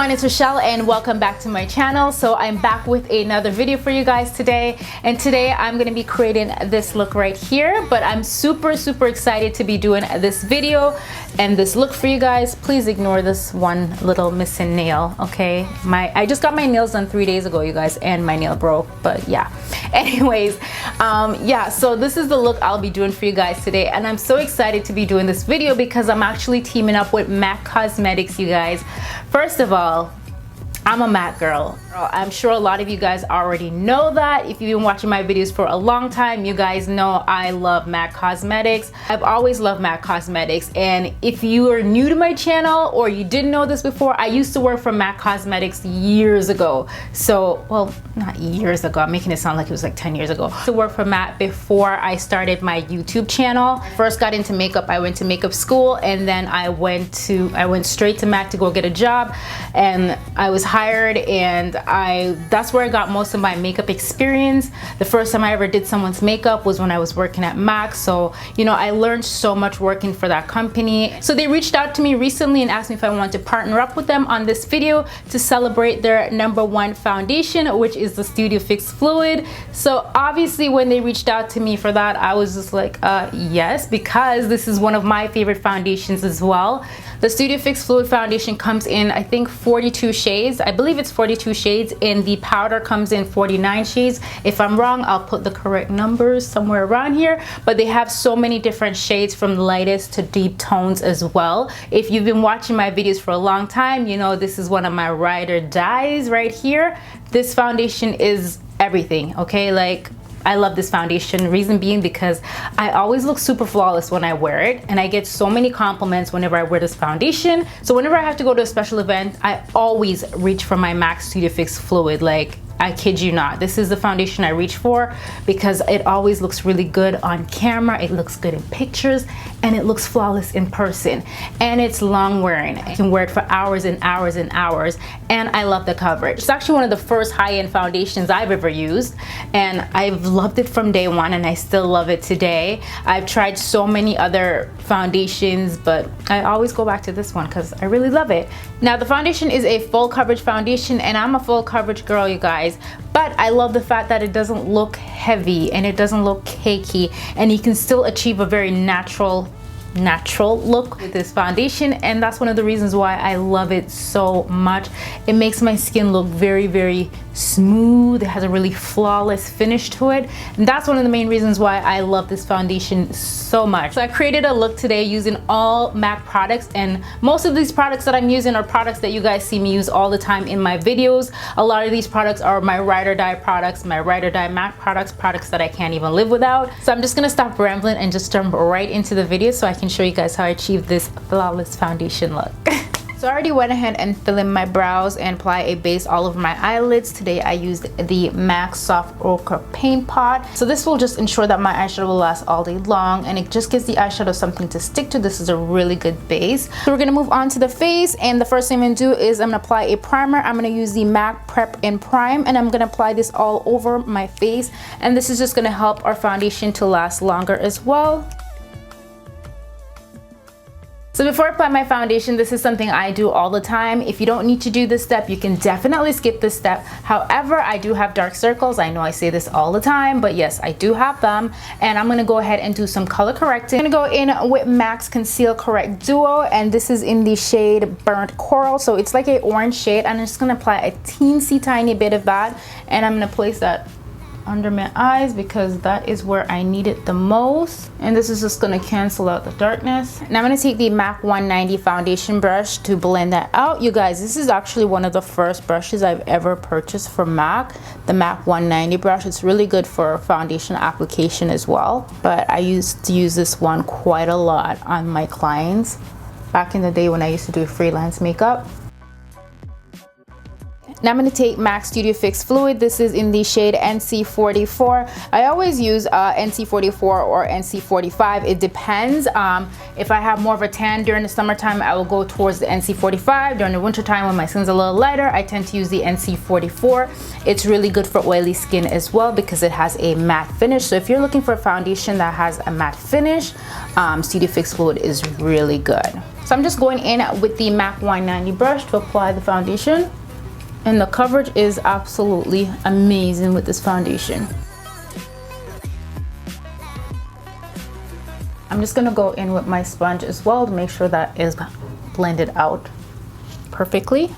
everyone, it's Rochelle and welcome back to my channel. So I'm back with another video for you guys today, and today I'm going to be creating this look right here, but I'm super excited to be doing this video and this look for you guys. Please ignore this one little missing nail, okay? I just got my nails done 3 days ago, you guys, and my nail broke, but yeah. Anyways, yeah, so this is the look I'll be doing for you guys today, and I'm so excited to be doing this video because I'm actually teaming up with MAC Cosmetics, you guys. First of all, I'm a MAC girl. I'm sure a lot of you guys already know that. If you've been watching my videos for a long time, you guys know I love MAC Cosmetics. I've always loved MAC Cosmetics, and if you are new to my channel or you didn't know this before, I used to work for MAC Cosmetics years ago. So, well, not years ago, I'm making it sound like it was like 10 years ago. I used to work for MAC before I started my YouTube channel. First got into makeup, I went to makeup school, and then I went straight to MAC to go get a job, and I was hired, and that's where I got most of my makeup experience. The first time I ever did someone's makeup was when I was working at MAC. So, you know, I learned so much working for that company. So they reached out to me recently and asked me if I wanted to partner up with them on this video to celebrate their #1 foundation, which is the Studio Fix Fluid. So obviously when they reached out to me for that, I was just like, yes, because this is one of my favorite foundations as well. The Studio Fix Fluid foundation comes in, I think, 42 shades. I believe it's 42 shades, and the powder comes in 49 shades. If I'm wrong, I'll put the correct numbers somewhere around here, but they have so many different shades from lightest to deep tones as well. If you've been watching my videos for a long time, you know this is one of my ride or dies right here. This foundation is everything, okay? Like, I love this foundation, reason being because I always look super flawless when I wear it, and I get so many compliments whenever I wear this foundation. So whenever I have to go to a special event, I always reach for my MAC Studio Fix Fluid. Like, I kid you not, this is the foundation I reach for because it always looks really good on camera, it looks good in pictures, and it looks flawless in person, and it's long wearing. I can wear it for hours and hours and hours, and I love the coverage. It's actually one of the first high-end foundations I've ever used, and I've loved it from day one, and I still love it today. I've tried so many other foundations, but I always go back to this one because I really love it. Now, the foundation is a full coverage foundation, and I'm a full coverage girl, you guys. But I love the fact that it doesn't look heavy and it doesn't look cakey, and you can still achieve a very natural look with this foundation, and that's one of the reasons why I love it so much. It makes my skin look very smooth. It has a really flawless finish to it, and that's one of the main reasons why I love this foundation so much. So I created a look today using all MAC products, and most of these products that I'm using are products that you guys see me use all the time in my videos. A lot of these products are my ride or die products, my ride or die MAC products that I can't even live without. So I'm just gonna stop rambling and just jump right into the video so I can show you guys how I achieved this flawless foundation look. So I already went ahead and filled in my brows and apply a base all over my eyelids. Today I used the MAC Soft Ochre Paint Pot. So this will just ensure that my eyeshadow will last all day long, and it just gives the eyeshadow something to stick to. This is a really good base. So we're gonna move on to the face, and the first thing I'm gonna do is I'm gonna apply a primer. I'm gonna use the MAC Prep and Prime, and I'm gonna apply this all over my face, and this is just gonna help our foundation to last longer as well. So before I apply my foundation, this is something I do all the time. If you don't need to do this step, you can definitely skip this step. However, I do have dark circles. I know I say this all the time, but yes, I do have them. And I'm gonna go ahead and do some color correcting. I'm gonna go in with MAC's Conceal Correct Duo, and this is in the shade Burnt Coral. So it's like an orange shade. I'm just gonna apply a teensy tiny bit of that, and I'm gonna place that under my eyes because that is where I need it the most, and this is just going to cancel out the darkness. And I'm going to take the MAC 190 foundation brush to blend that out. You guys, this is actually one of the first brushes I've ever purchased from MAC, the MAC 190 brush. It's really good for foundation application as well, but I used to use this one quite a lot on my clients back in the day when I used to do freelance makeup. Now I'm going to take MAC Studio Fix Fluid. This is in the shade NC44. I always use NC44 or NC45. It depends. If I have more of a tan during the summertime, I will go towards the NC45. During the wintertime, when my skin's a little lighter, I tend to use the NC44. It's really good for oily skin as well because it has a matte finish. So if you're looking for a foundation that has a matte finish, Studio Fix Fluid is really good. So I'm just going in with the MAC 190 brush to apply the foundation. And the coverage is absolutely amazing with this foundation. I'm just gonna go in with my sponge as well to make sure that is blended out perfectly.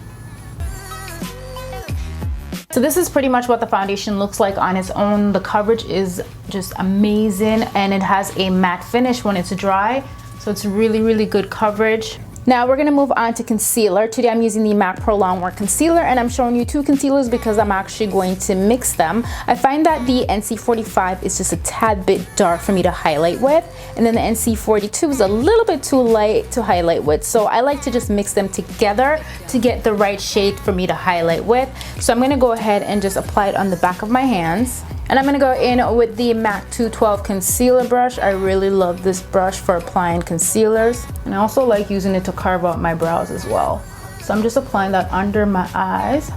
So this is pretty much what the foundation looks like on its own. The coverage is just amazing and it has a matte finish when it's dry. So it's really, really good coverage. Now we're gonna move on to concealer. Today I'm using the MAC Prolong Wear Concealer, and I'm showing you two concealers because I'm actually going to mix them. I find that the NC45 is just a tad bit dark for me to highlight with, and then the NC42 is a little bit too light to highlight with. So I like to just mix them together to get the right shade for me to highlight with. So I'm gonna go ahead and just apply it on the back of my hands. And I'm gonna go in with the MAC 212 concealer brush. I really love this brush for applying concealers. And I also like using it to carve out my brows as well. So I'm just applying that under my eyes.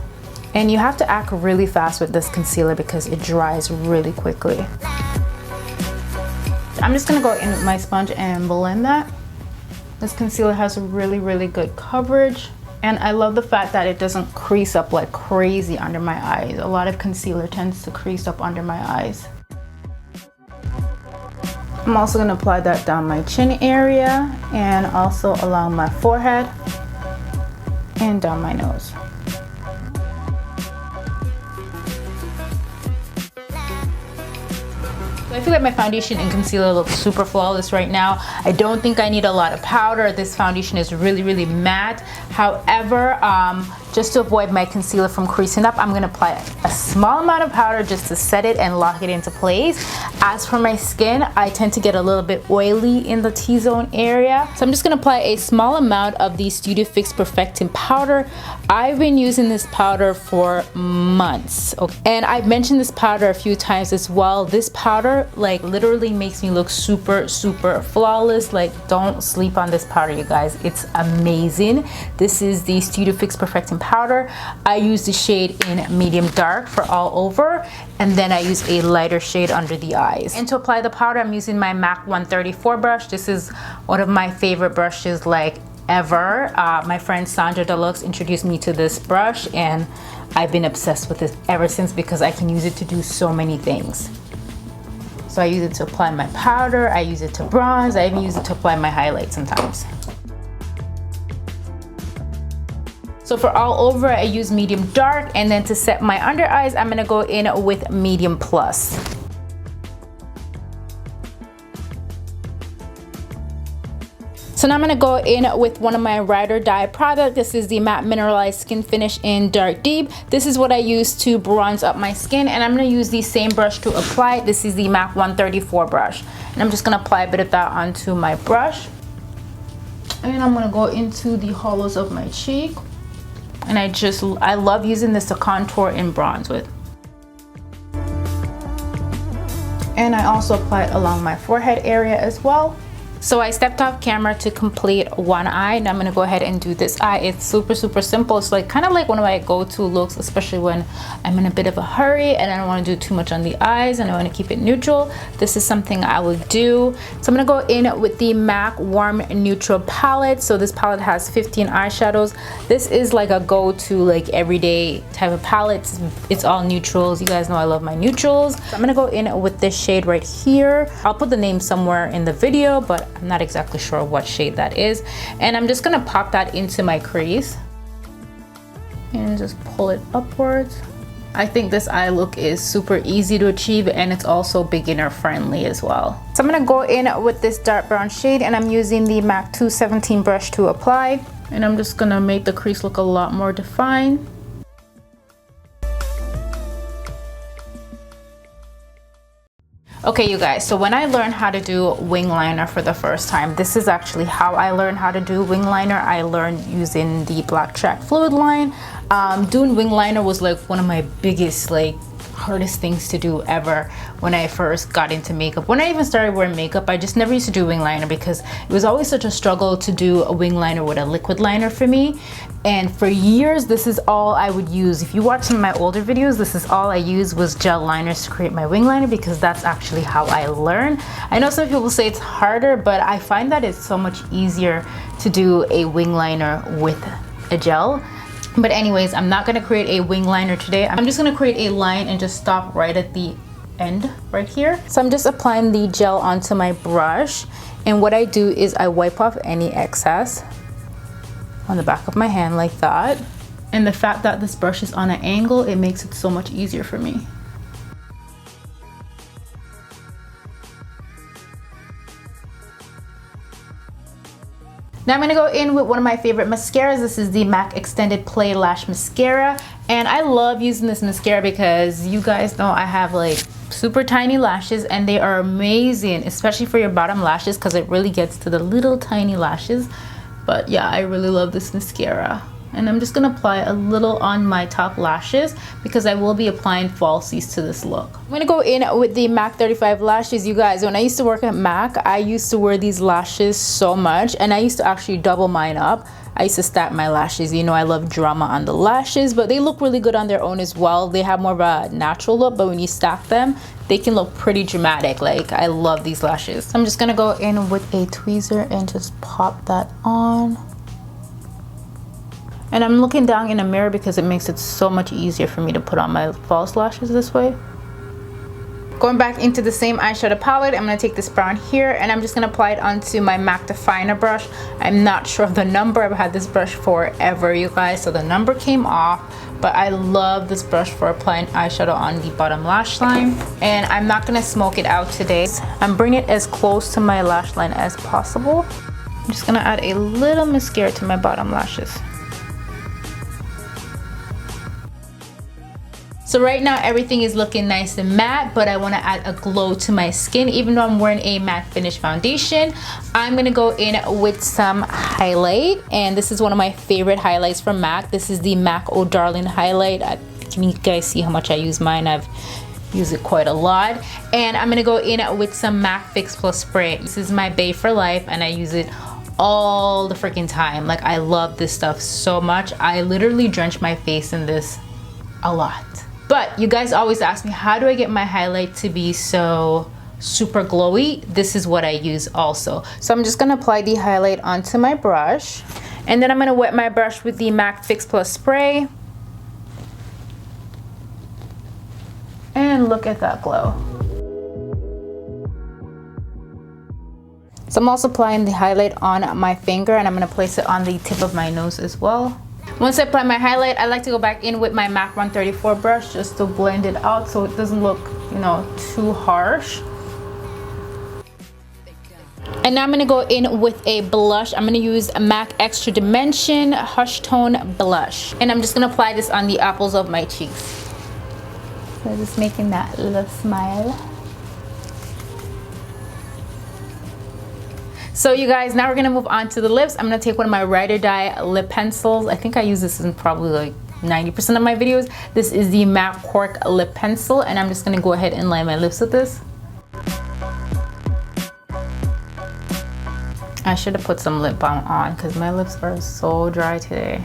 And you have to act really fast with this concealer because it dries really quickly. I'm just gonna go in with my sponge and blend that. This concealer has really, really good coverage. And I love the fact that it doesn't crease up like crazy under my eyes. A lot of concealer tends to crease up under my eyes. I'm also gonna apply that down my chin area and also along my forehead and down my nose. I feel like my foundation and concealer look super flawless right now. I don't think I need a lot of powder. This foundation is really, really matte. However, just to avoid my concealer from creasing up, I'm gonna apply a small amount of powder just to set it and lock it into place. As for my skin, I tend to get a little bit oily in the T-zone area. So I'm just gonna apply a small amount of the Studio Fix Perfecting powder. I've been using this powder for months. Okay. And I've mentioned this powder a few times as well. This powder like literally makes me look super, super flawless. Like, don't sleep on this powder, you guys. It's amazing. This is the Studio Fix Perfecting powder. I use the shade in medium dark for all over, and then I use a lighter shade under the eyes. And to apply the powder, I'm using my MAC 134 brush. This is one of my favorite brushes like ever. My friend Sandra Deluxe introduced me to this brush, and I've been obsessed with it ever since because I can use it to do so many things. So I use it to apply my powder, I use it to bronze, I even use it to apply my highlight sometimes. So for all over, I use medium dark, and then to set my under eyes, I'm gonna go in with medium plus. So now I'm gonna go in with one of my Ride or Die products. This is the Matte Mineralize Skin Finish in Dark Deep. This is what I use to bronze up my skin, and I'm gonna use the same brush to apply it. This is the MAC 134 brush. And I'm just gonna apply a bit of that onto my brush. And I'm gonna go into the hollows of my cheek. And I love using this to contour and bronze with. And I also apply it along my forehead area as well. So I stepped off camera to complete one eye, and I'm gonna go ahead and do this eye. It's super, super simple. It's like kind of like one of my go-to looks, especially when I'm in a bit of a hurry and I don't wanna do too much on the eyes and I wanna keep it neutral. This is something I would do. So I'm gonna go in with the MAC Warm Neutral palette. So this palette has 15 eyeshadows. This is like a go-to, like everyday type of palette. It's all neutrals. You guys know I love my neutrals. So I'm gonna go in with this shade right here. I'll put the name somewhere in the video, but I'm not exactly sure what shade that is. And I'm just gonna pop that into my crease and just pull it upwards. I think this eye look is super easy to achieve, and it's also beginner friendly as well. So I'm gonna go in with this dark brown shade, and I'm using the MAC 217 brush to apply. And I'm just gonna make the crease look a lot more defined. Okay, you guys, so when I learned how to do wing liner for the first time, this is actually how I learned how to do wing liner. I learned using the Black Track fluid line. Doing wing liner was like one of my biggest, like, hardest things to do ever when I first got into makeup. When I even started wearing makeup, I just never used to do wing liner because it was always such a struggle to do a wing liner with a liquid liner for me. And for years, this is all I would use. If you watch some of my older videos, this is all I used was gel liners to create my wing liner because that's actually how I learned. I know some people say it's harder, but I find that it's so much easier to do a wing liner with a gel. But anyways, I'm not gonna create a wing liner today. I'm just gonna create a line and just stop right at the end right here. So I'm just applying the gel onto my brush. And what I do is I wipe off any excess on the back of my hand like that. And the fact that this brush is on an angle, it makes it so much easier for me. Now I'm gonna go in with one of my favorite mascaras. This is the MAC Extended Play Lash Mascara. And I love using this mascara because you guys know I have like super tiny lashes and they are amazing, especially for your bottom lashes because it really gets to the little tiny lashes. But yeah, I really love this mascara. And I'm just gonna apply a little on my top lashes because I will be applying falsies to this look. I'm gonna go in with the MAC 35 lashes. You guys, when I used to work at MAC, I used to wear these lashes so much and I used to actually double mine up. I used to stack my lashes. You know, I love drama on the lashes, but they look really good on their own as well. They have more of a natural look, but when you stack them, they can look pretty dramatic. Like, I love these lashes. So I'm just gonna go in with a tweezer and just pop that on. And I'm looking down in a mirror because it makes it so much easier for me to put on my false lashes this way. Going back into the same eyeshadow palette, I'm gonna take this brown here and I'm just gonna apply it onto my MAC Definer brush. I'm not sure of the number. I've had this brush forever, you guys, so the number came off, but I love this brush for applying eyeshadow on the bottom lash line. And I'm not gonna smoke it out today. I'm bringing it as close to my lash line as possible. I'm just gonna add a little mascara to my bottom lashes. So right now everything is looking nice and matte, but I want to add a glow to my skin. Even though I'm wearing a matte finish foundation, I'm going to go in with some highlight. And this is one of my favorite highlights from MAC. This is the MAC Oh Darling highlight. Can you guys see how much I use mine? I've used it quite a lot. And I'm going to go in with some MAC Fix Plus spray. This is my Bae for Life and I use it all the freaking time. Like, I love this stuff so much. I literally drench my face in this a lot. But you guys always ask me, how do I get my highlight to be so super glowy? This is what I use also. So I'm just gonna apply the highlight onto my brush. And then I'm gonna wet my brush with the MAC Fix Plus spray. And look at that glow. So I'm also applying the highlight on my finger and I'm gonna place it on the tip of my nose as well. Once I apply my highlight, I like to go back in with my MAC 134 brush just to blend it out so it doesn't look, you know, too harsh. And now I'm gonna go in with a blush. I'm gonna use a MAC Extra Dimension Hush Tone Blush. And I'm just gonna apply this on the apples of my cheeks. So just making that little smile. So you guys, now we're gonna move on to the lips. I'm gonna take one of my Ride or Die lip pencils. I think I use this in probably like 90% of my videos. This is the MAC Cork lip pencil and I'm just gonna go ahead and line my lips with this. I should have put some lip balm on because my lips are so dry today.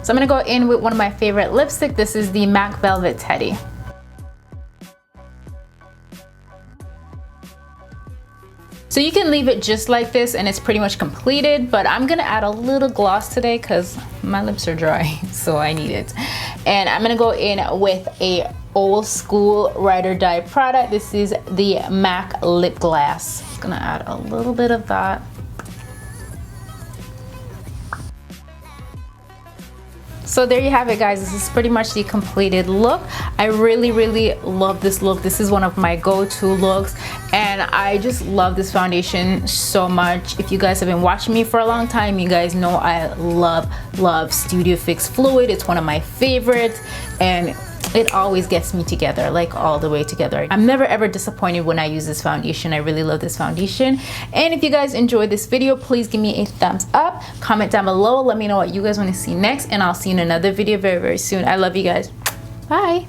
So I'm gonna go in with one of my favorite lipstick. This is the MAC Velvet Teddy. So you can leave it just like this and it's pretty much completed, but I'm gonna add a little gloss today because my lips are dry, so I need it. And I'm gonna go in with a old school Ride or Die product. This is the MAC Lip Glass. I'm gonna add a little bit of that. So there you have it, guys. This is pretty much the completed look. I really love this look. This is one of my go-to looks and I just love this foundation so much. If you guys have been watching me for a long time, you guys know I love Studio Fix Fluid. It's one of my favorites and it always gets me together, like all the way together. I'm never ever disappointed when I use this foundation. I really love this foundation. And if you guys enjoyed this video, please give me a thumbs up, comment down below, let me know what you guys want to see next, and I'll see you in another video very, very soon. I love you guys. Bye.